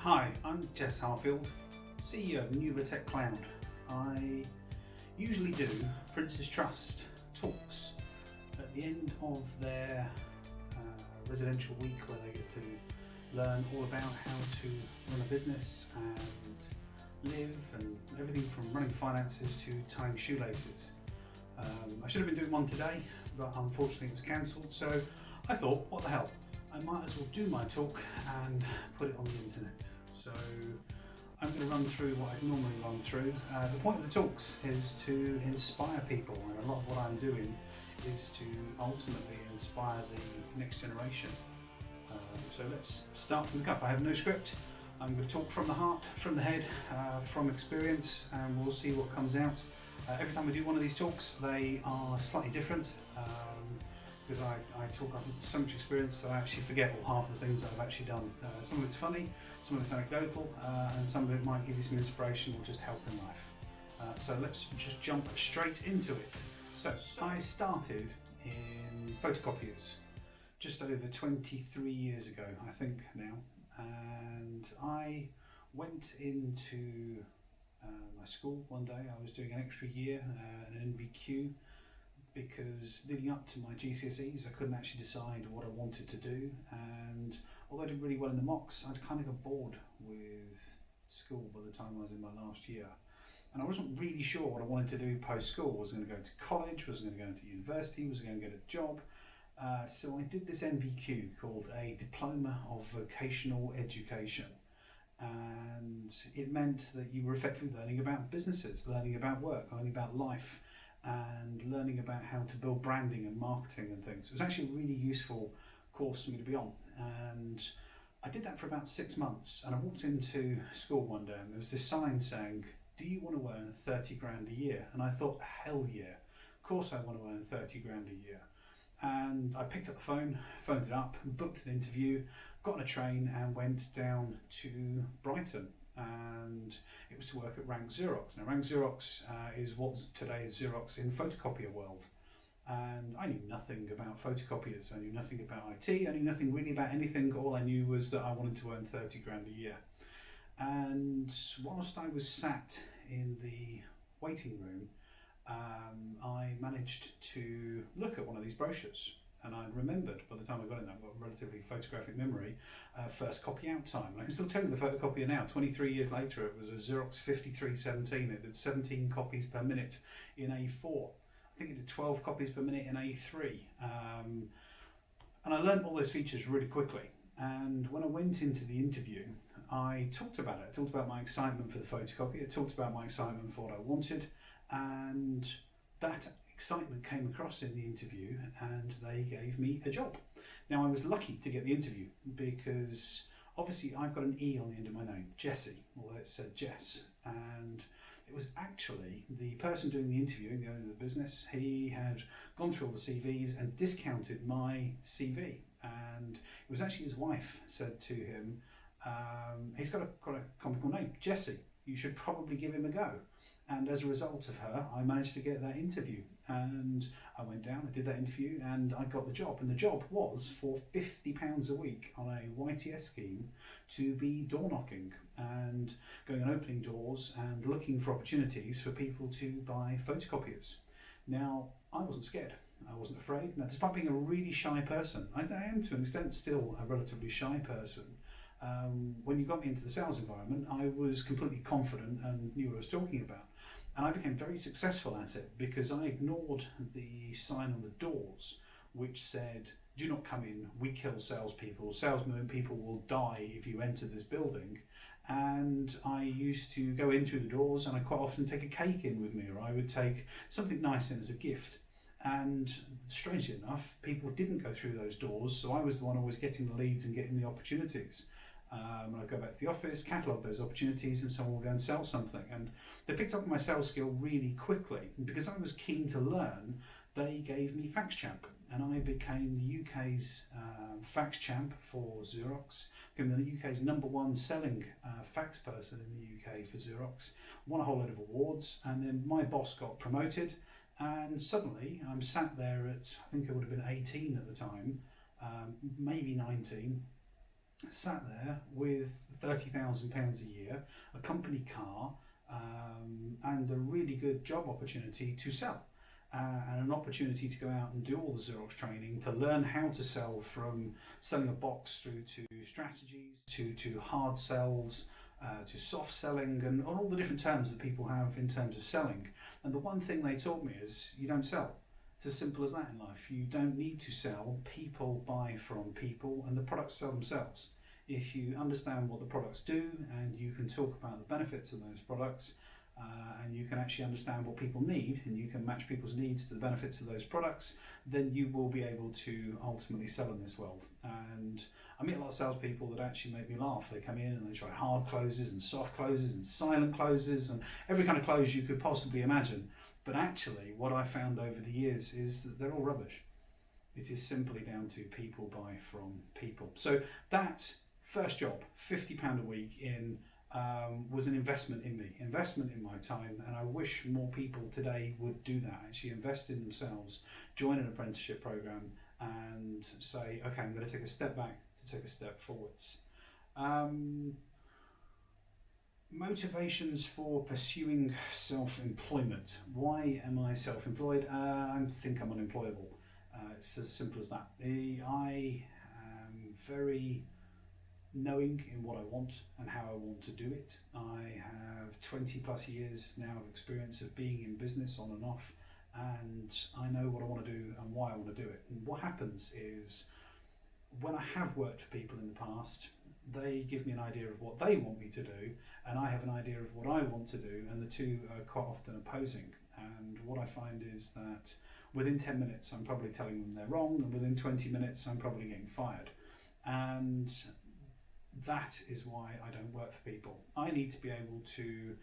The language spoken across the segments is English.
Hi, I'm Jess Harfield, CEO of nuvoteq.cloud. I usually do Prince's Trust talks at the end of their residential week where they get to learn all about how to run a business and live and everything from running finances to tying shoelaces. I should have been doing one today, but unfortunately it was cancelled, so I thought, what the hell, I might as well do my talk and put it on the internet. So I'm going to run through what I normally run through. The point of the talks is to inspire people, and a lot of what I'm doing is to ultimately inspire the next generation. So let's start from the cuff. I have no script. I'm going to talk from the heart, from the head, from experience, and we'll see what comes out. Every time we do one of these talks, they are slightly different because I talk on so much experience that I actually forget all half the things that I've actually done. Some of it's funny, some of it's anecdotal, and some of it might give you some inspiration or just help in life. So let's just jump straight into it. So I started in photocopiers just over 23 years ago, I think now, and I went into my school one day. I was doing an extra year, an NVQ, because leading up to my GCSEs I couldn't actually decide what I wanted to do, and although I did really well in the mocks, I'd kind of got bored with school by the time I was in my last year, and I wasn't really sure what I wanted to do post school. Was I going to go to college? Was I going to go into university? Was I going to get a job? So I did this NVQ called a Diploma of Vocational Education, and it meant that you were effectively learning about businesses, learning about work, learning about life, and learning about how to build branding and marketing and things. It was actually a really useful course for me to be on, and I did that for about 6 months. And I walked into school one day and there was this sign saying, "Do you want to earn 30 grand a year?" And I thought, hell yeah, of course I want to earn 30 grand a year. And I picked up the phone, phoned it up, booked an interview, got on a train and went down to Brighton, and it was to work at Rank Xerox. Now Rank Xerox is what today is Xerox in photocopier world, and I knew nothing about photocopiers, I knew nothing about IT, I knew nothing really about anything. All I knew was that I wanted to earn 30 grand a year. And whilst I was sat in the waiting room, I managed to look at one of these brochures, and I remembered, by the time I got in there, I've got a relatively photographic memory, first copy out time. And I can still tell you the photocopier now. 23 years later, it was a Xerox 5317. It did 17 copies per minute in A4. I think it did 12 copies per minute in A3. And I learned all those features really quickly. And when I went into the interview, I talked about it. I talked about my excitement for the photocopier. I talked about my excitement for what I wanted. And that excitement came across in the interview, and they gave me a job. Now I was lucky to get the interview because obviously I've got an E on the end of my name, Jesse, although it said Jess, and it was actually the person doing the interviewing, the owner of the business. He had gone through all the CVs and discounted my CV, and it was actually his wife said to him, he's got a comical name, Jesse, you should probably give him a go. And as a result of her, I managed to get that interview, and I went down, I did that interview, and I got the job. And the job was for £50 a week on a YTS scheme to be door knocking and going and opening doors and looking for opportunities for people to buy photocopiers. Now, I wasn't scared. I wasn't afraid. Now, despite being a really shy person, I am to an extent still a relatively shy person. When you got me into the sales environment, I was completely confident and knew what I was talking about. And I became very successful at it because I ignored the sign on the doors which said, "Do not come in, we kill salespeople. Salesmen people will die if you enter this building." And I used to go in through the doors, and I quite often take a cake in with me, or I would take something nice in as a gift. And strangely enough, people didn't go through those doors, so I was the one always getting the leads and getting the opportunities. And I'd go back to the office, catalogue those opportunities, and someone would go and sell something. And they picked up my sales skill really quickly. And because I was keen to learn, they gave me fax champ, and I became the UK's fax champ for Xerox, became the UK's #1 selling fax person in the UK for Xerox, won a whole load of awards, and then my boss got promoted, and suddenly I'm sat there at, I think I would have been 18 at the time, maybe 19, sat there with £30,000 a year, a company car, and a really good job opportunity to sell. And an opportunity to go out and do all the Xerox training, to learn how to sell, from selling a box through to strategies, to hard sells, to soft selling, and all the different terms that people have in terms of selling. And the one thing they taught me is you don't sell. It's as simple as that in life. You don't need to sell. People buy from people, and the products sell themselves. If you understand what the products do and you can talk about the benefits of those products, and you can actually understand what people need, and you can match people's needs to the benefits of those products, then you will be able to ultimately sell in this world. And I meet a lot of salespeople that actually make me laugh. They come in and they try hard closes and soft closes and silent closes and every kind of close you could possibly imagine. But actually, what I found over the years is that they're all rubbish. It is simply down to people buy from people. So that first job, £50 a week in, was an investment in me, investment in my time, and I wish more people today would do that, actually invest in themselves, join an apprenticeship program and say, okay, I'm going to take a step back to take a step forwards. Motivations for pursuing self-employment. Why am I self-employed? I think I'm unemployable. It's as simple as that. I am very knowing in what I want and how I want to do it. I have 20 plus years now of experience of being in business on and off, and I know what I want to do and why I want to do it. And what happens is, when I have worked for people in the past, they give me an idea of what they want me to do, and I have an idea of what I want to do, and the two are quite often opposing. And what I find is that within 10 minutes I'm probably telling them they're wrong, and within 20 minutes I'm probably getting fired. And that is why I don't work for people. I need to be able to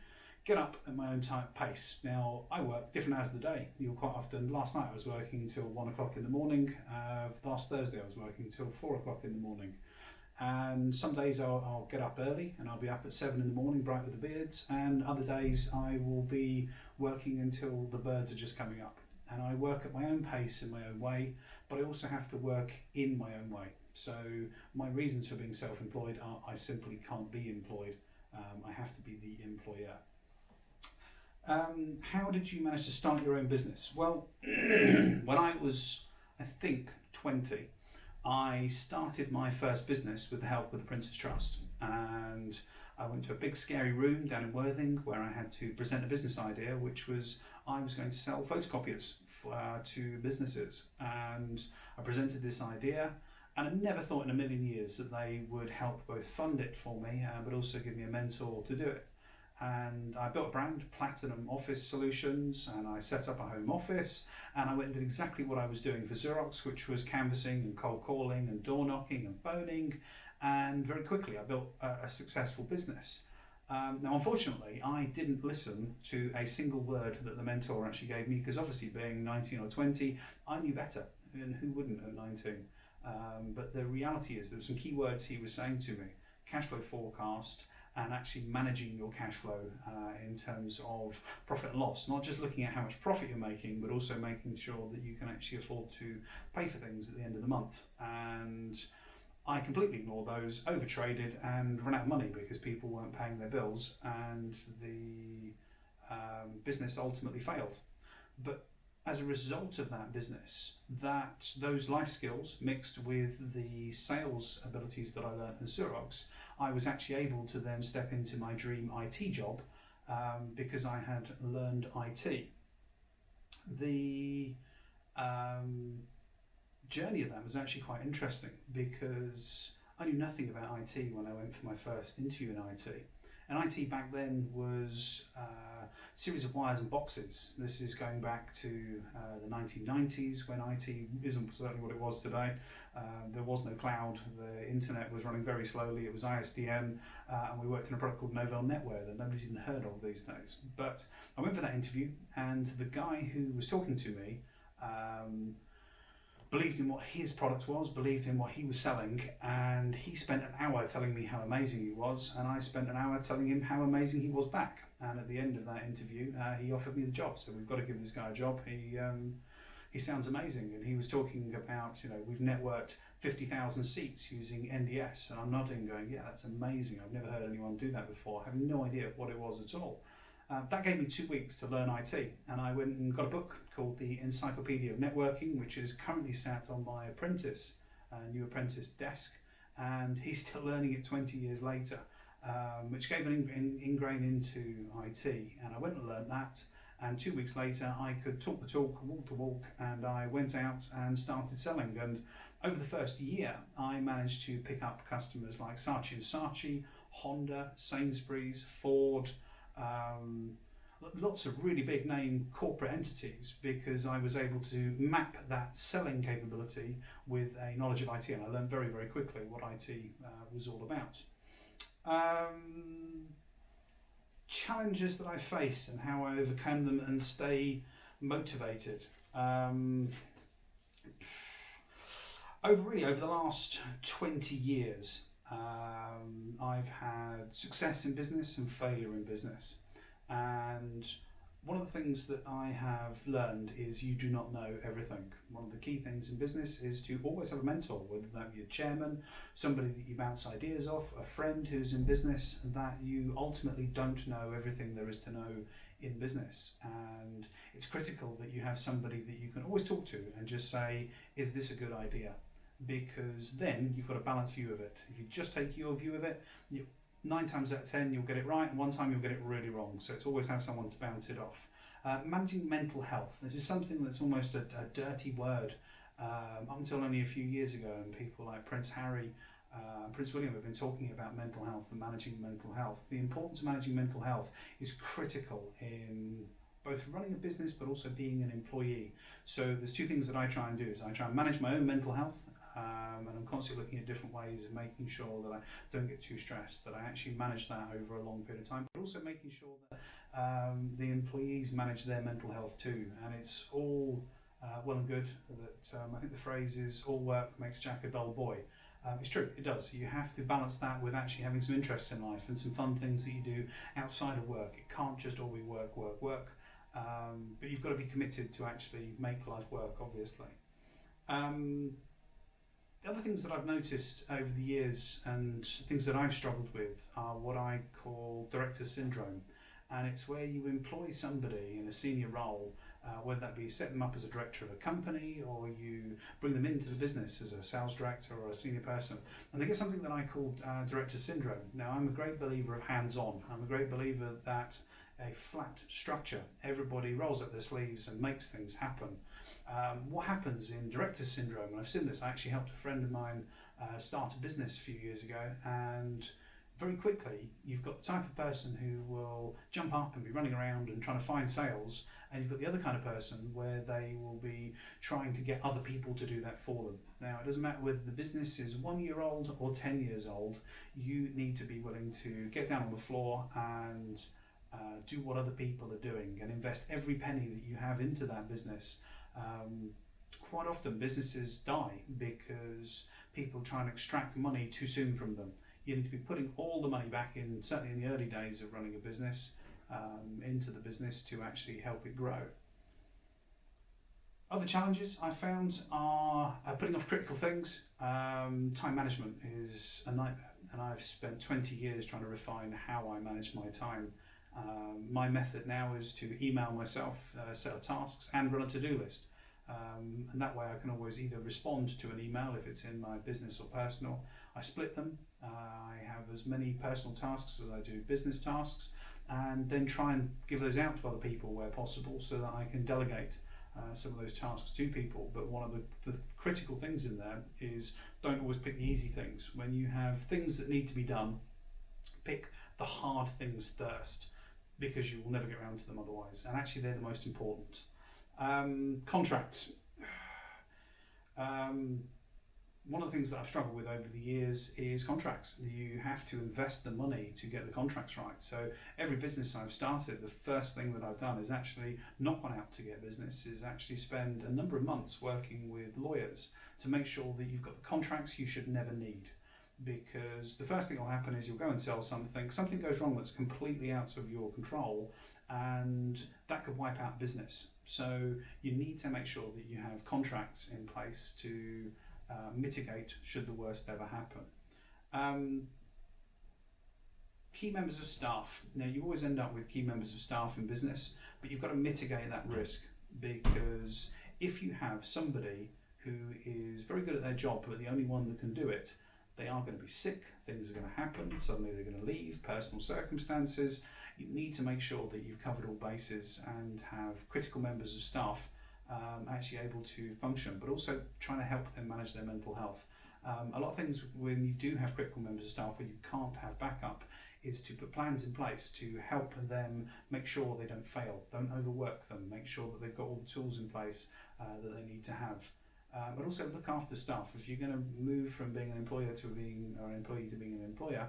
get up at my own pace. Now, I work different hours of the day. You'll quite often, last night I was working till 1 o'clock in the morning. Last Thursday I was working till 4 o'clock in the morning. And some days I'll get up early and I'll be up at 7 in the morning, bright with the beards. And other days I will be working until the birds are just coming up. And I work at my own pace in my own way, but I also have to work in my own way. So my reasons for being self-employed are I simply can't be employed. I have to be the employer. How did you manage to start your own business? Well, when I was, I think, 20, I started my first business with the help of the Prince's Trust. And I went to a big scary room down in Worthing where I had to present a business idea, which was I was going to sell photocopiers to businesses. And I presented this idea, and I never thought in a million years that they would help both fund it for me, but also give me a mentor to do it. And I built a brand, Platinum Office Solutions, and I set up a home office, and I went and did exactly what I was doing for Xerox, which was canvassing and cold calling and door knocking and phoning, and very quickly I built a successful business. Now, unfortunately, I didn't listen to a single word that the mentor actually gave me, because obviously being 19 or 20, I knew better, and who wouldn't at 19? But the reality is there were some key words he was saying to me: cash flow forecast, and actually managing your cash flow in terms of profit and loss. Not just looking at how much profit you're making, but also making sure that you can actually afford to pay for things at the end of the month. And I completely ignored those, overtraded, and ran out of money because people weren't paying their bills, and the business ultimately failed. But as a result of that business, those life skills mixed with the sales abilities that I learned in Xerox, I was actually able to then step into my dream IT job because I had learned IT. The journey of that was actually quite interesting, because I knew nothing about IT when I went for my first interview in IT. And IT back then was a series of wires and boxes. This is going back to the 1990s, when IT isn't certainly what it was today. There was no cloud, the internet was running very slowly, it was ISDN, and we worked in a product called nuvoteq that nobody's even heard of these days. But I went for that interview, and the guy who was talking to me believed in what his product was, believed in what he was selling, and he spent an hour telling me how amazing he was, and I spent an hour telling him how amazing he was back. And at the end of that interview, he offered me the job. So we've got to give this guy a job. He sounds amazing, and he was talking about, we've networked 50,000 seats using NDS, and I'm nodding going, yeah, that's amazing, I've never heard anyone do that before, I have no idea what it was at all. That gave me 2 weeks to learn IT, and I went and got a book called The Encyclopedia of Networking, which is currently sat on my new apprentice desk, and he's still learning it 20 years later, which gave an ingrain into IT, and I went and learned that, and 2 weeks later I could talk the talk, walk the walk, and I went out and started selling. And over the first year I managed to pick up customers like Saatchi & Saatchi, Honda, Sainsbury's, Ford, lots of really big name corporate entities, because I was able to map that selling capability with a knowledge of IT, and I learned very, very quickly what IT was all about. Challenges that I face and how I overcome them and stay motivated. Over the last 20 years, I've had success in business and failure in business, and one of the things that I have learned is you do not know everything. One of the key things in business is to always have a mentor, whether that be a chairman, somebody that you bounce ideas off, a friend who's in business, that you ultimately don't know everything there is to know in business. And it's critical that you have somebody that you can always talk to and just say, is this a good idea? Because then you've got a balanced view of it. If you just take your view of it, 9 times out of 10 you'll get it right, and 1 time you'll get it really wrong. So it's always have someone to bounce it off. Managing mental health. This is something that's almost a dirty word. Up until only a few years ago, and people like Prince Harry, Prince William have been talking about mental health and managing mental health. The importance of managing mental health is critical in both running a business but also being an employee. So there's 2 things that I try and do. Is I try and manage my own mental health, and I'm constantly looking at different ways of making sure that I don't get too stressed, that I actually manage that over a long period of time, but also making sure that the employees manage their mental health too. And it's all well and good that I think the phrase is, all work makes Jack a dull boy. It's true, it does. You have to balance that with actually having some interests in life and some fun things that you do outside of work. It can't just all be work, work, work. But you've got to be committed to actually make life work, obviously. The other things that I've noticed over the years and things that I've struggled with are what I call director syndrome. And it's where you employ somebody in a senior role, whether that be set them up as a director of a company, or you bring them into the business as a sales director or a senior person, and they get something that I call director syndrome. Now, I'm a great believer of hands-on. I'm a great believer that a flat structure, everybody rolls up their sleeves and makes things happen. What happens in director syndrome, and I've seen this, I actually helped a friend of mine start a business a few years ago, and very quickly you've got the type of person who will jump up and be running around and trying to find sales, and you've got the other kind of person where they will be trying to get other people to do that for them. Now, it doesn't matter whether the business is 1 year old or 10 years old, you need to be willing to get down on the floor and do what other people are doing and invest every penny that you have into that business. Quite often businesses die because people try and extract money too soon from them. You need to be putting all the money back in, certainly in the early days of running a business, into the business to actually help it grow. Other challenges I found are putting off critical things. Time management is a nightmare, and I've spent 20 years trying to refine how I manage my time. My method now is to email myself a set of tasks and run a to-do list. And that way I can always either respond to an email if it's in my business or personal. I split them. I have as many personal tasks as I do business tasks, and then try and give those out to other people where possible so that I can delegate some of those tasks to people. But one of the critical things in there is don't always pick the easy things. When you have things that need to be done, pick the hard things first, because you will never get around to them otherwise, and actually they're the most important. Contracts. One of the things that I've struggled with over the years is contracts. You have to invest the money to get the contracts right. So every business I've started, the first thing that I've done is actually not gone out to get business, is actually spend a number of months working with lawyers to make sure that you've got the contracts you should never need. Because the first thing that will happen is you'll go and sell something goes wrong that's completely out of your control, and that could wipe out business. So you need to make sure that you have contracts in place to mitigate should the worst ever happen. Key members of staff. Now, you always end up with key members of staff in business, but you've got to mitigate that risk, because if you have somebody who is very good at their job but the only one that can do it, they are going to be sick, things are going to happen, suddenly they're going to leave, personal circumstances. You need to make sure that you've covered all bases and have critical members of staff actually able to function, but also trying to help them manage their mental health. A lot of things when you do have critical members of staff where you can't have backup is to put plans in place to help them make sure they don't fail, don't overwork them, make sure that they've got all the tools in place that they need to have. But also look after staff. If you're going to move from being an employer to being, or an employee to being an employer,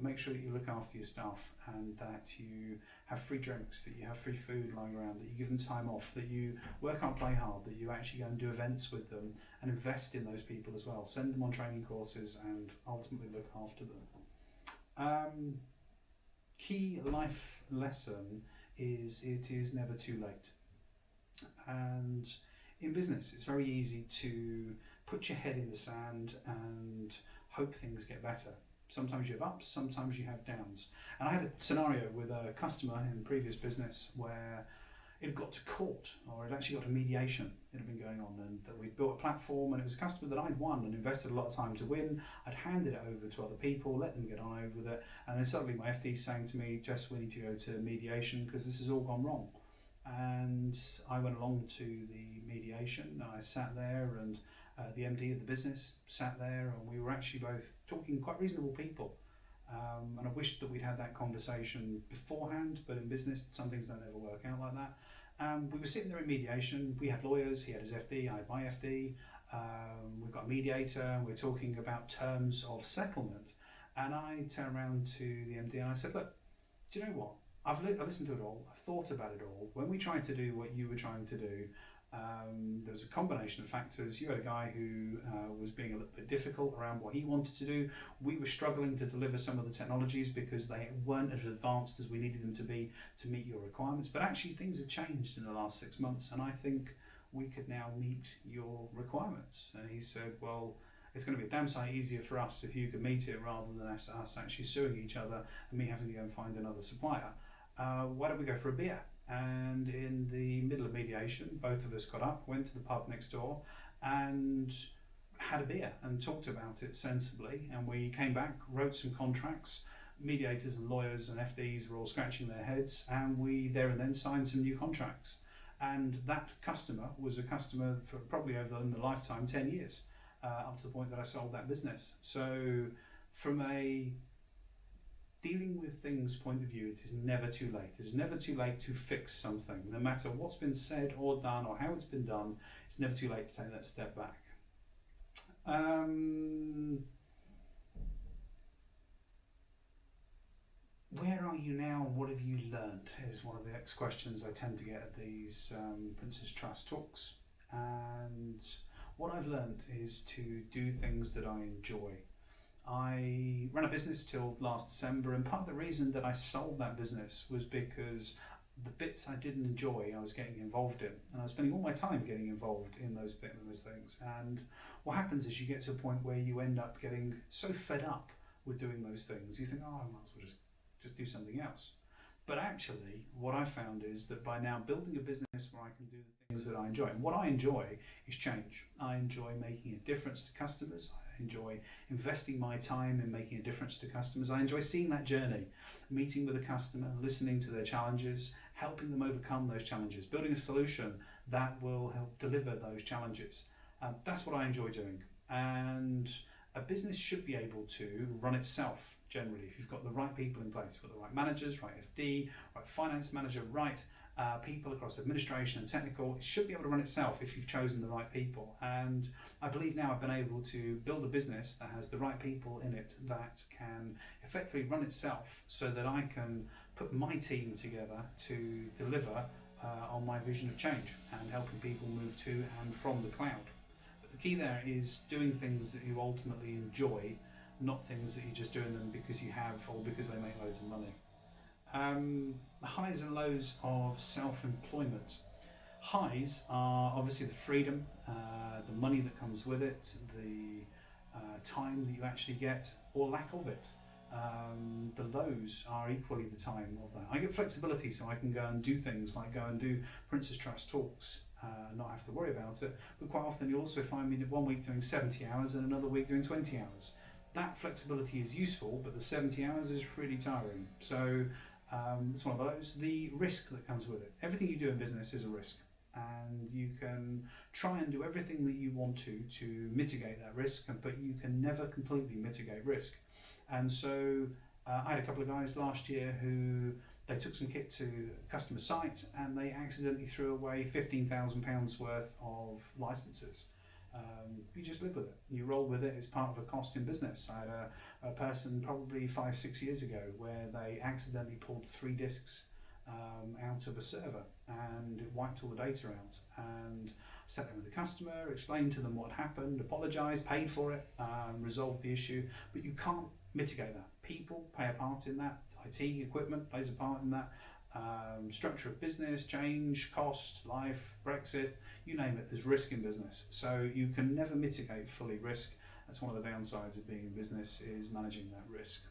make sure that you look after your staff and that you have free drinks, that you have free food lying around, that you give them time off, that you work hard, play hard, that you actually go and do events with them and invest in those people as well. Send them on training courses and ultimately look after them. Key life lesson is it is never too late. And in business, it's very easy to put your head in the sand and hope things get better. Sometimes you have ups, sometimes you have downs. And I had a scenario with a customer in previous business where it had got to court, or it actually got to mediation. It had been going on, and that we'd built a platform, and it was a customer that I'd won and invested a lot of time to win. I'd handed it over to other people, let them get on over with it, and then suddenly my FD saying to me, Jess, we need to go to mediation because this has all gone wrong. And I went along to the mediation, and I sat there, and the MD of the business sat there, and we were actually both talking quite reasonable people. And I wished that we'd had that conversation beforehand, but in business, some things don't ever work out like that. We were sitting there in mediation. We had lawyers, he had his FD, I had my FD. We've got a mediator, and we're talking about terms of settlement. And I turned around to the MD and I said, look, do you know what? I've listened to it all, I've thought about it all. When we tried to do what you were trying to do, there was a combination of factors. You had a guy who was being a little bit difficult around what he wanted to do. We were struggling to deliver some of the technologies because they weren't as advanced as we needed them to be to meet your requirements. But actually things have changed in the last 6 months, and I think we could now meet your requirements. And he said, well, it's going to be a damn sight easier for us if you could meet it rather than us actually suing each other and me having to go and find another supplier. Why don't we go for a beer? And in the middle of mediation, both of us got up, went to the pub next door and had a beer and talked about it sensibly. And we came back, wrote some contracts. Mediators and lawyers and FDs were all scratching their heads, and we there and then signed some new contracts. And that customer was a customer for probably over in the lifetime 10 years, up to the point that I sold that business. So from a dealing with things point of view, it is never too late. It is never too late to fix something. No matter what's been said or done or how it's been done, it's never too late to take that step back. Where are you now? What have you learned? Is one of the next questions I tend to get at these Prince's Trust talks. And what I've learned is to do things that I enjoy. I ran a business till last December, and part of the reason that I sold that business was because the bits I didn't enjoy, I was getting involved in, and I was spending all my time getting involved in those things. And what happens is you get to a point where you end up getting so fed up with doing those things, you think, oh, I might as well just do something else. But actually, what I found is that by now building a business where I can do the things that I enjoy, and what I enjoy is change. I enjoy making a difference to customers. I enjoy investing my time in making a difference to customers. I enjoy seeing that journey, meeting with a customer, listening to their challenges, helping them overcome those challenges, building a solution that will help deliver those challenges. That's what I enjoy doing. And a business should be able to run itself generally if you've got the right people in place, you've got the right managers, right FD, right finance manager, right people across administration and technical. It should be able to run itself if you've chosen the right people. And I believe now I've been able to build a business that has the right people in it that can effectively run itself, so that I can put my team together to deliver on my vision of change and helping people move to and from the cloud. But the key there is doing things that you ultimately enjoy, not things that you're just doing them because you have or because they make loads of money. The highs and lows of self-employment. Highs are obviously the freedom, the money that comes with it, the time that you actually get, or lack of it. The lows are equally the time of that. I get flexibility, so I can go and do things like go and do Prince's Trust talks, not have to worry about it. But quite often you'll also find me one week doing 70 hours and another week doing 20 hours. That flexibility is useful, but the 70 hours is really tiring. So it's one of those. The risk that comes with it. Everything you do in business is a risk, and you can try and do everything that you want to mitigate that risk, but you can never completely mitigate risk. And so I had a couple of guys last year who they took some kit to customer site and they accidentally threw away £15,000 worth of licenses. You just live with it. You roll with it. It's part of a cost in business. I had a person probably 5-6 years ago where they accidentally pulled 3 disks out of a server and it wiped all the data out. And I sat there with the customer, explained to them what happened, apologised, paid for it, resolved the issue. But you can't mitigate that. People play a part in that. IT equipment plays a part in that. Structure of business, change, cost, life, Brexit, you name it, there's risk in business. So you can never mitigate fully risk. That's one of the downsides of being in business, is managing that risk.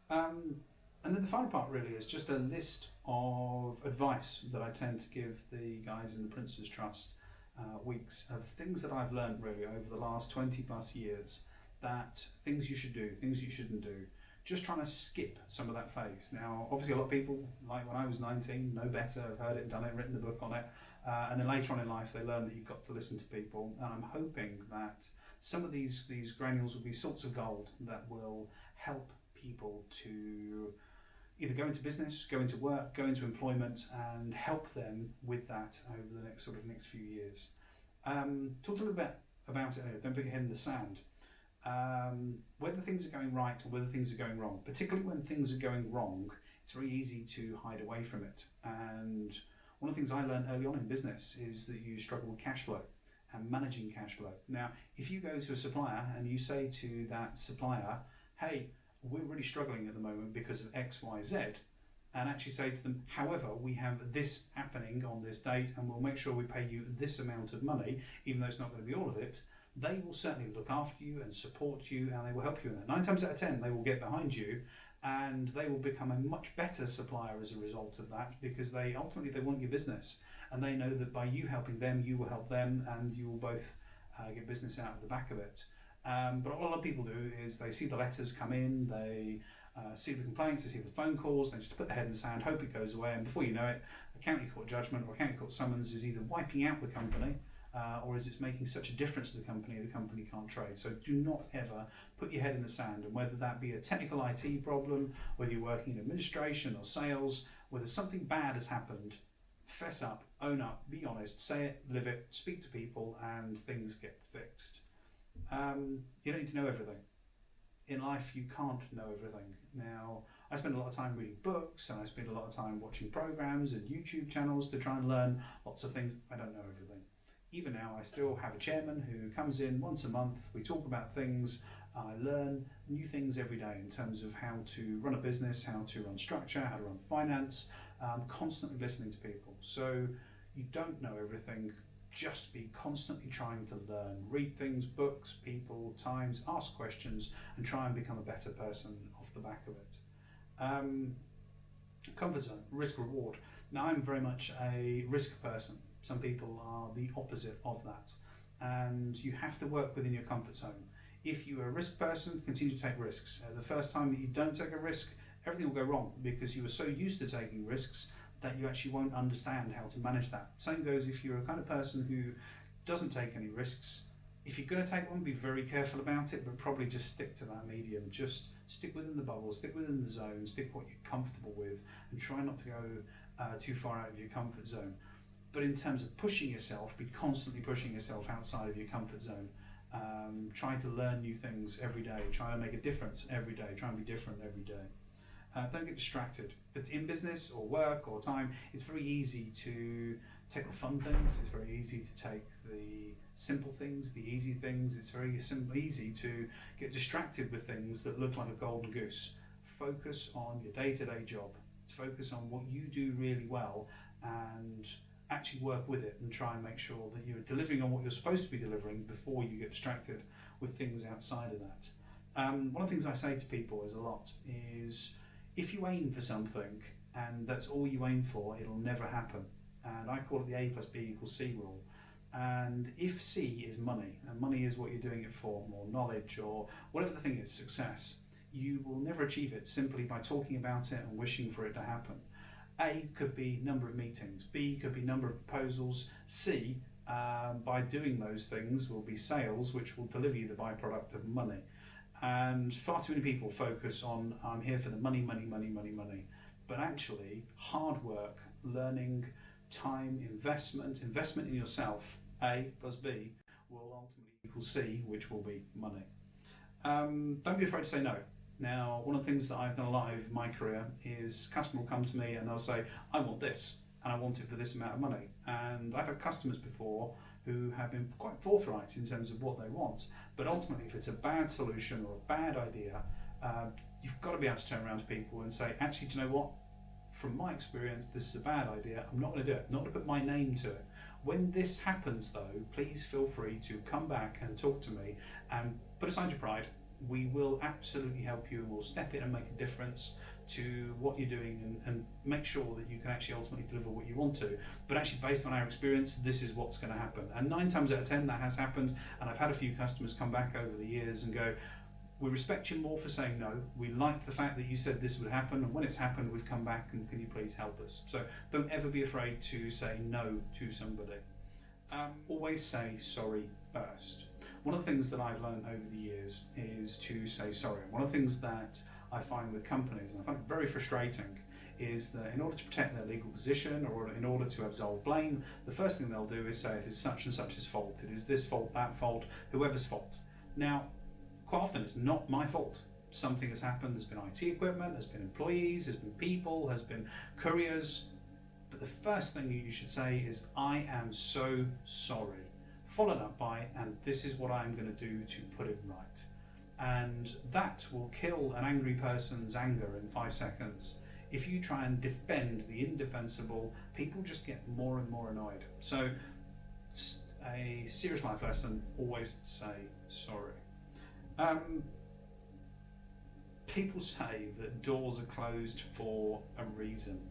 And then the final part really is just a list of advice that I tend to give the guys in the Prince's Trust weeks, of things that I've learned really over the last 20 plus years, that things you should do, things you shouldn't do. Just trying to skip some of that phase. Now, obviously a lot of people, like when I was 19, know better, have heard it, done it, written the book on it, and then later on in life they learn that you've got to listen to people, and I'm hoping that some of these granules will be sorts of gold that will help people to either go into business, go into work, go into employment, and help them with that over the next few years. Talked a little bit about it earlier, don't put your head in the sand. Whether things are going right or whether things are going wrong, particularly when things are going wrong, it's very easy to hide away from it. And one of the things I learned early on in business is that you struggle with cash flow and managing cash flow. Now, if you go to a supplier and you say to that supplier, hey, we're really struggling at the moment because of X, Y, Z, and actually say to them, however, we have this happening on this date and we'll make sure we pay you this amount of money, even though it's not going to be all of it, they will certainly look after you and support you, and they will help you in that. 9 times out of 10, they will get behind you, and they will become a much better supplier as a result of that, because they ultimately want your business, and they know that by you helping them, you will help them, and you will both get business out of the back of it. But what a lot of people do is they see the letters come in, they see the complaints, they see the phone calls, they just put their head in the sand, hope it goes away, and before you know it, a county court judgment or a county court summons is either wiping out the company, or is it making such a difference to the company can't trade. So do not ever put your head in the sand, and whether that be a technical IT problem, whether you're working in administration or sales, whether something bad has happened, fess up, own up, be honest, say it, live it, speak to people, and things get fixed. You don't need to know everything. In life, you can't know everything. Now, I spend a lot of time reading books, and I spend a lot of time watching programs and YouTube channels to try and learn lots of things. I don't know everything. Even now, I still have a chairman who comes in once a month. We talk about things. I learn new things every day in terms of how to run a business, how to run structure, how to run finance. Constantly listening to people. So you don't know everything. Just be constantly trying to learn. Read things, books, people, times, ask questions, and try and become a better person off the back of it. Comfort zone, risk reward. Now, I'm very much a risk person. Some people are the opposite of that, and you have to work within your comfort zone. If you're a risk person, continue to take risks. The first time that you don't take a risk, everything will go wrong, because you are so used to taking risks that you actually won't understand how to manage that. Same goes if you're a kind of person who doesn't take any risks. If you're going to take one, be very careful about it, but probably just stick to that medium. Just stick within the bubble, stick within the zone, stick what you're comfortable with, and try not to go too far out of your comfort zone. But in terms of pushing yourself, be constantly pushing yourself outside of your comfort zone. Try to learn new things every day, try to make a difference every day, try and be different every day. Don't get distracted. But in business or work or time, it's very easy to take the fun things, it's very easy to take the simple things, the easy things. It's very easy to get distracted with things that look like a golden goose. Focus on your day-to-day job. Focus on what you do really well, and actually work with it and try and make sure that you're delivering on what you're supposed to be delivering before you get distracted with things outside of that. One of the things I say to people is a lot is, if you aim for something and that's all you aim for, it'll never happen. And I call it the A plus B equals C rule. And if C is money, and money is what you're doing it for, or knowledge, or whatever the thing is, success, you will never achieve it simply by talking about it and wishing for it to happen. A could be number of meetings, B could be number of proposals, C, by doing those things, will be sales, which will deliver you the byproduct of money. And far too many people focus on, I'm here for the money, money, money, money, money. But actually, hard work, learning, time, investment in yourself, A plus B, will ultimately equal C, which will be money. Don't be afraid to say no. Now, one of the things that I've done a lot over my career is customer will come to me and they'll say, I want this, and I want it for this amount of money. And I've had customers before who have been quite forthright in terms of what they want, but ultimately if it's a bad solution or a bad idea, you've got to be able to turn around to people and say, actually, do you know what? From my experience, this is a bad idea. I'm not going to do it. I'm not going to put my name to it. When this happens, though, please feel free to come back and talk to me and put aside your pride. We will absolutely help you, and we'll step in and make a difference to what you're doing and make sure that you can actually ultimately deliver what you want to. But actually, based on our experience, this is what's going to happen. And 9 times out of 10, that has happened. And I've had a few customers come back over the years and go, we respect you more for saying no. We like the fact that you said this would happen, and when it's happened, we've come back and can you please help us? So don't ever be afraid to say no to somebody. Always say sorry first. One of the things that I've learned over the years is to say sorry. One of the things that I find with companies, and I find it very frustrating, is that in order to protect their legal position or in order to absolve blame, the first thing they'll do is say it is such and such's fault, it is this fault, that fault, whoever's fault. Now, quite often it's not my fault. Something has happened, there's been IT equipment, there's been employees, there's been people, there's been couriers. But the first thing you should say is, I am so sorry. Followed up by, and this is what I'm going to do to put it right. And that will kill an angry person's anger in 5 seconds. If you try and defend the indefensible, people just get more and more annoyed. So a serious life lesson, always say sorry. People say that doors are closed for a reason,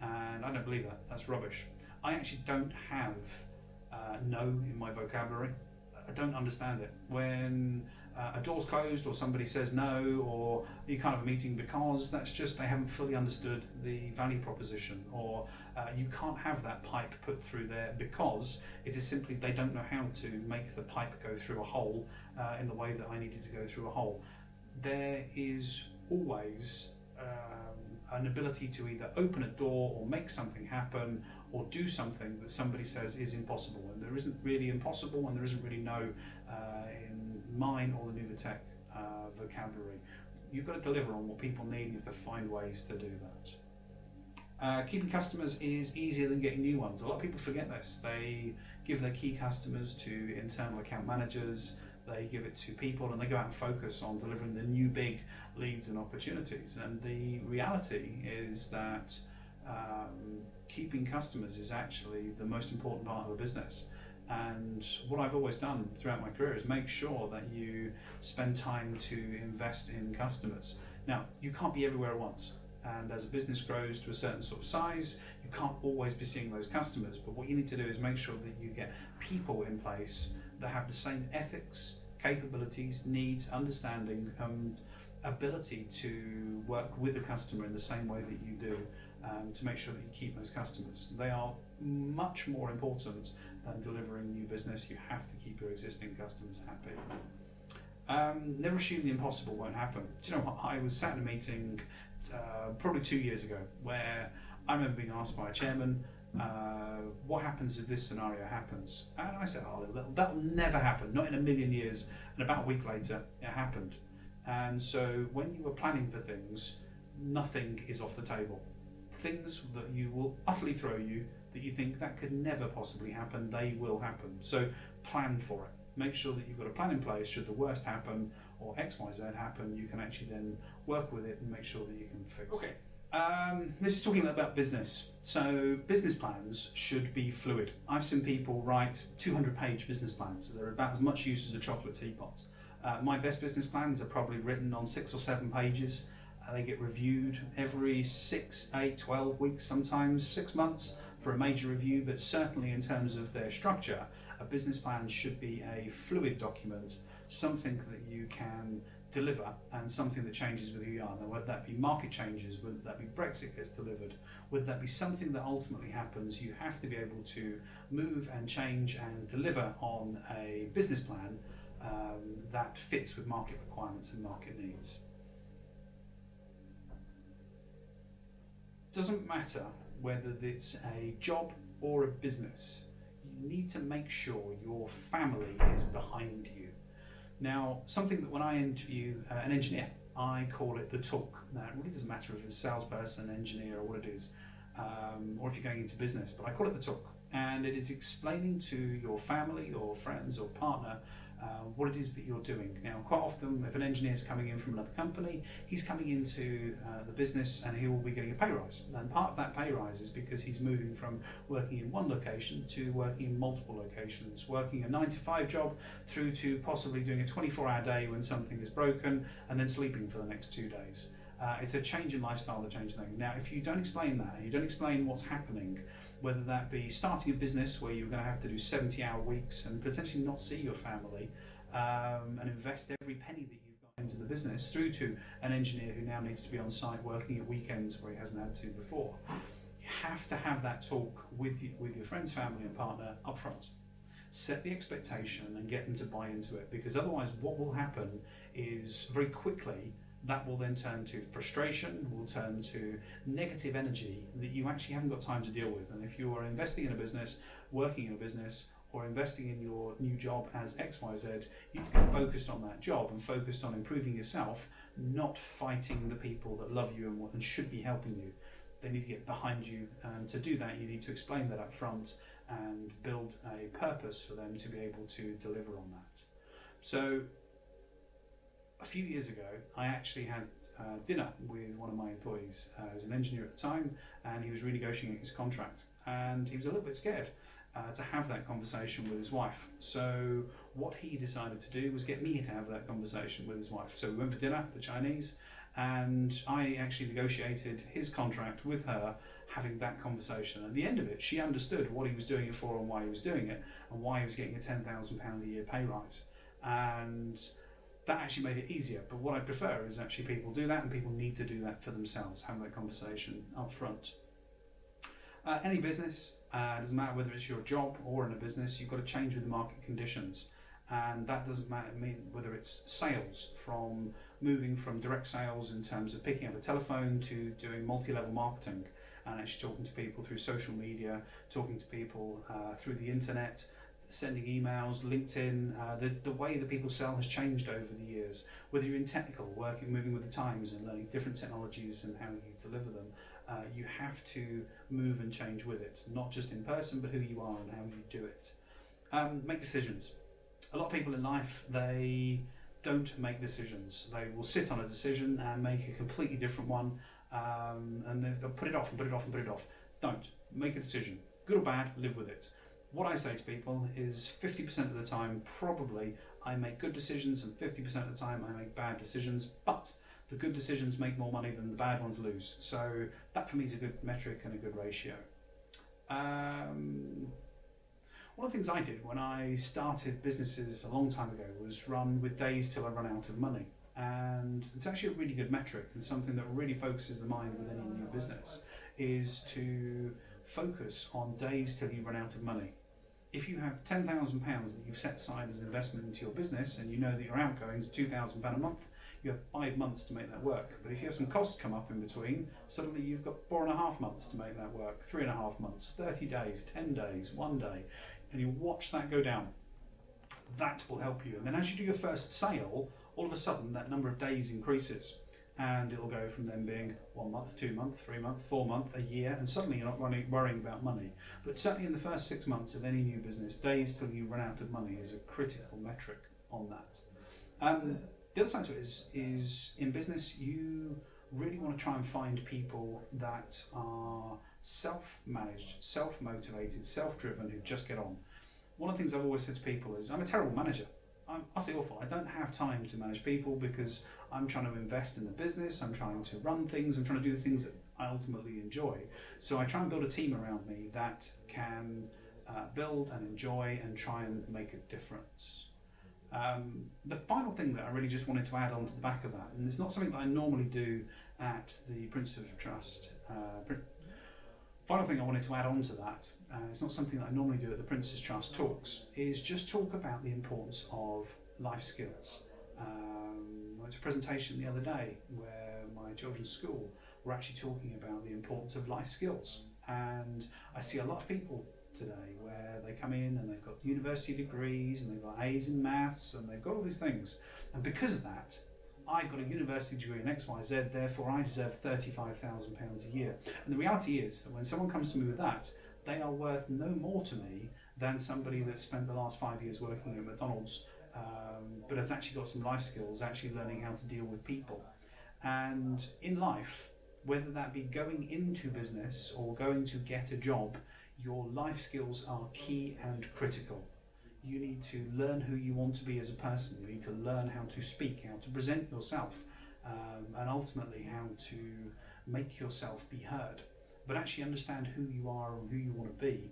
and I don't believe that. That's rubbish. I actually don't have no in my vocabulary. I don't understand it. When a door's closed or somebody says no, or you can't have a meeting because, that's just they haven't fully understood the value proposition, or you can't have that pipe put through there because it is simply they don't know how to make the pipe go through a hole in the way that I needed to go through a hole. There is always an ability to either open a door or make something happen or do something that somebody says is impossible, and there isn't really impossible and there isn't really no in mine or the nuvoteq vocabulary. You've got to deliver on what people need, and you have to find ways to do that. Keeping customers is easier than getting new ones. A lot of people forget this. They give their key customers to internal account managers, they give it to people, and they go out and focus on delivering the new big leads and opportunities. And the reality is that keeping customers is actually the most important part of a business. And what I've always done throughout my career is make sure that you spend time to invest in customers. Now, you can't be everywhere at once. And as a business grows to a certain sort of size, you can't always be seeing those customers. But what you need to do is make sure that you get people in place that have the same ethics, capabilities, needs, understanding, and ability to work with the customer in the same way that you do, to make sure that you keep those customers. They are much more important than delivering new business. You have to keep your existing customers happy. Never assume the impossible won't happen. Do you know what? I was sat in a meeting probably 2 years ago where I remember being asked by a chairman, what happens if this scenario happens? And I said, oh, that'll never happen, not in a million years. And about a week later, it happened. And so when you are planning for things, nothing is off the table. Things that you will utterly throw you, that you think that could never possibly happen, they will happen. So plan for it. Make sure that you've got a plan in place. Should the worst happen or X, Y, Z happen, you can actually then work with it and make sure that you can fix it. This is talking about business. So business plans should be fluid. I've seen people write 200-page business plans. They're about as much use as a chocolate teapot. My best business plans are probably written on 6 or 7 pages. They get reviewed every 6, 8, 12 weeks, sometimes 6 months for a major review, but certainly in terms of their structure, a business plan should be a fluid document, something that you can deliver and something that changes with who you are. Now, whether that be market changes, whether that be Brexit gets delivered, whether that be something that ultimately happens, you have to be able to move and change and deliver on a business plan that fits with market requirements and market needs. Doesn't matter whether it's a job or a business, you need to make sure your family is behind you. Now, something that when I interview an engineer, I call it the talk. Now, it really doesn't matter if it's a salesperson, engineer, or what it is, or if you're going into business, but I call it the talk. And it is explaining to your family or friends or partner what it is that you're doing. Now, quite often, if an engineer is coming in from another company, he's coming into the business and he will be getting a pay rise. And part of that pay rise is because he's moving from working in one location to working in multiple locations, working a 9-to-5 job through to possibly doing a 24-hour day when something is broken and then sleeping for the next 2 days. It's a change in lifestyle, a change in thing. Now, if you don't explain that, and you don't explain what's happening, whether that be starting a business where you're going to have to do 70-hour weeks and potentially not see your family and invest every penny that you've got into the business, through to an engineer who now needs to be on site working at weekends where he hasn't had to before, you have to have that talk with your friends, family and partner up front. Set the expectation and get them to buy into it, because otherwise what will happen is very quickly that will then turn to frustration, will turn to negative energy that you actually haven't got time to deal with. And if you are investing in a business, working in a business, or investing in your new job as XYZ, you need to be focused on that job and focused on improving yourself, not fighting the people that love you and should be helping you. They need to get behind you, and to do that you need to explain that up front and build a purpose for them to be able to deliver on that. So a few years ago, I actually had dinner with one of my employees. He was an engineer at the time, and he was renegotiating his contract, and he was a little bit scared to have that conversation with his wife. So what he decided to do was get me to have that conversation with his wife. So we went for dinner, the Chinese, and I actually negotiated his contract with her, having that conversation. At the end of it, she understood what he was doing it for and why he was doing it, and why he was getting a £10,000 a year pay rise. And that actually made it easier. But what I prefer is actually people do that, and people need to do that for themselves, have that conversation up front. Any business, doesn't matter whether it's your job or in a business, you've got to change with the market conditions. And that doesn't matter whether it's sales, from moving from direct sales in terms of picking up a telephone to doing multi-level marketing and actually talking to people through social media, talking to people through the internet, sending emails, LinkedIn. The way that people sell has changed over the years. Whether you're in technical, working, moving with the times and learning different technologies and how you deliver them, you have to move and change with it, not just in person, but who you are and how you do it. Make decisions. A lot of people in life, they don't make decisions. They will sit on a decision and make a completely different one, and they'll put it off and put it off and put it off. Don't. Make a decision. Good or bad, live with it. What I say to people is 50% of the time, probably, I make good decisions, and 50% of the time I make bad decisions, but the good decisions make more money than the bad ones lose. So that for me is a good metric and a good ratio. One of the things I did when I started businesses a long time ago was run with days till I run out of money. And it's actually a really good metric, and something that really focuses the mind with any new business, is to focus on days till you run out of money. If you have £10,000 that you've set aside as an investment into your business, and you know that your outgoings are £2,000 a month, you have 5 months to make that work. But if you have some costs come up in between, suddenly you've got 4.5 months to make that work, 3.5 months, 30 days, 10 days, 1 day, and you watch that go down. That will help you. And then as you do your first sale, all of a sudden that number of days increases, and it'll go from then being 1 month, 2 months, 3 months, 4 months, a year, and suddenly you're not worrying about money. But certainly in the first 6 months of any new business, days till you run out of money is a critical metric on that. The other side to it is in business, you really want to try and find people that are self-managed, self-motivated, self-driven, who just get on. One of the things I've always said to people is I'm a terrible manager. I'm utterly awful. I don't have time to manage people because I'm trying to invest in the business, I'm trying to run things, I'm trying to do the things that I ultimately enjoy. So I try and build a team around me that can build and enjoy and try and make a difference. The final thing that I really just wanted to add on to the back of that, and it's not something that I normally do at the Principles of Trust, final thing I wanted to add on to that, it's not something that I normally do at the Principles Trust talks, is just talk about the importance of life skills. I went to a presentation the other day where my children's school were actually talking about the importance of life skills, and I see a lot of people today where they come in and they've got university degrees and they've got A's in maths and they've got all these things, and because of that I got a university degree in XYZ, therefore I deserve £35,000 a year. And the reality is that when someone comes to me with that, they are worth no more to me than somebody that spent the last 5 years working at McDonald's, but has actually got some life skills, actually learning how to deal with people. And in life, whether that be going into business or going to get a job, your life skills are key and critical. You need to learn who you want to be as a person. You need to learn how to speak, how to present yourself, and ultimately how to make yourself be heard. But actually understand who you are and who you want to be.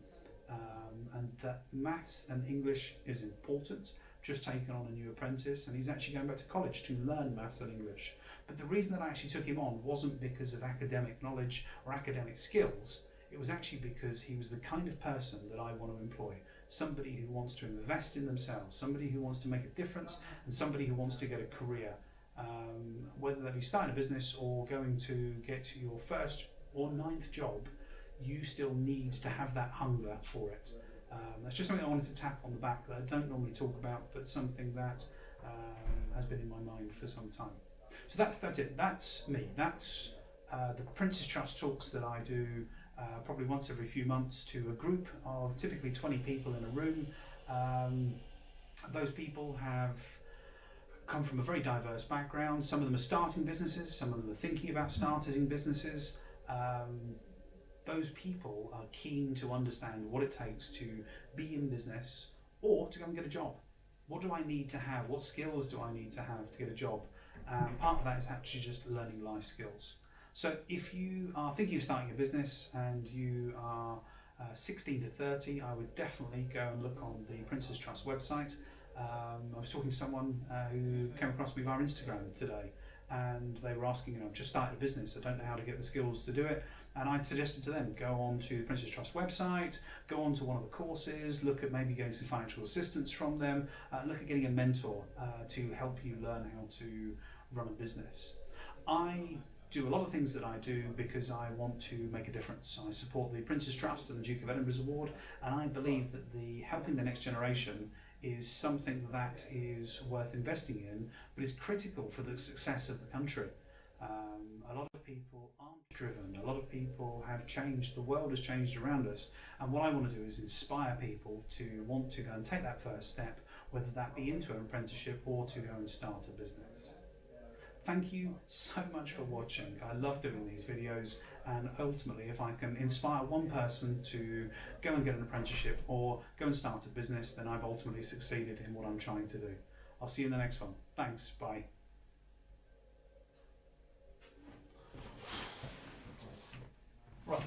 And that maths and English is important. Just taken on a new apprentice, and he's actually going back to college to learn maths and English. But the reason that I actually took him on wasn't because of academic knowledge or academic skills. It was actually because he was the kind of person that I want to employ. Somebody who wants to invest in themselves, somebody who wants to make a difference, and somebody who wants to get a career. Whether that be starting a business or going to get your first or 9th job, you still need to have that hunger for it. That's just something I wanted to tap on the back that I don't normally talk about, but something that has been in my mind for some time. So that's it. That's me. That's the Principles Trust talks that I do probably once every few months to a group of typically 20 people in a room. Those people have come from a very diverse background. Some of them are starting businesses, some of them are thinking about starting businesses. Those people are keen to understand what it takes to be in business or to go and get a job. What do I need to have? What skills do I need to have to get a job? Part of that is actually just learning life skills. So if you are thinking of starting a business and you are 16 to 30, I would definitely go and look on the Principles Trust website. I was talking to someone who came across me via Instagram today, and they were asking, I've just started a business, I don't know how to get the skills to do it. And I suggested to them, go on to the Principles Trust website, go on to one of the courses, look at maybe getting some financial assistance from them, look at getting a mentor to help you learn how to run a business. I do a lot of things that I do because I want to make a difference. I support the Prince's Trust and the Duke of Edinburgh's Award, and I believe that helping the next generation is something that is worth investing in, but is critical for the success of the country. A lot of people aren't driven, a lot of people have changed, the world has changed around us, and what I want to do is inspire people to want to go and take that first step, whether that be into an apprenticeship or to go and start a business. Thank you so much for watching. I love doing these videos, and ultimately if I can inspire one person to go and get an apprenticeship or go and start a business, then I've ultimately succeeded in what I'm trying to do. I'll see you in the next one. Thanks, bye. Right.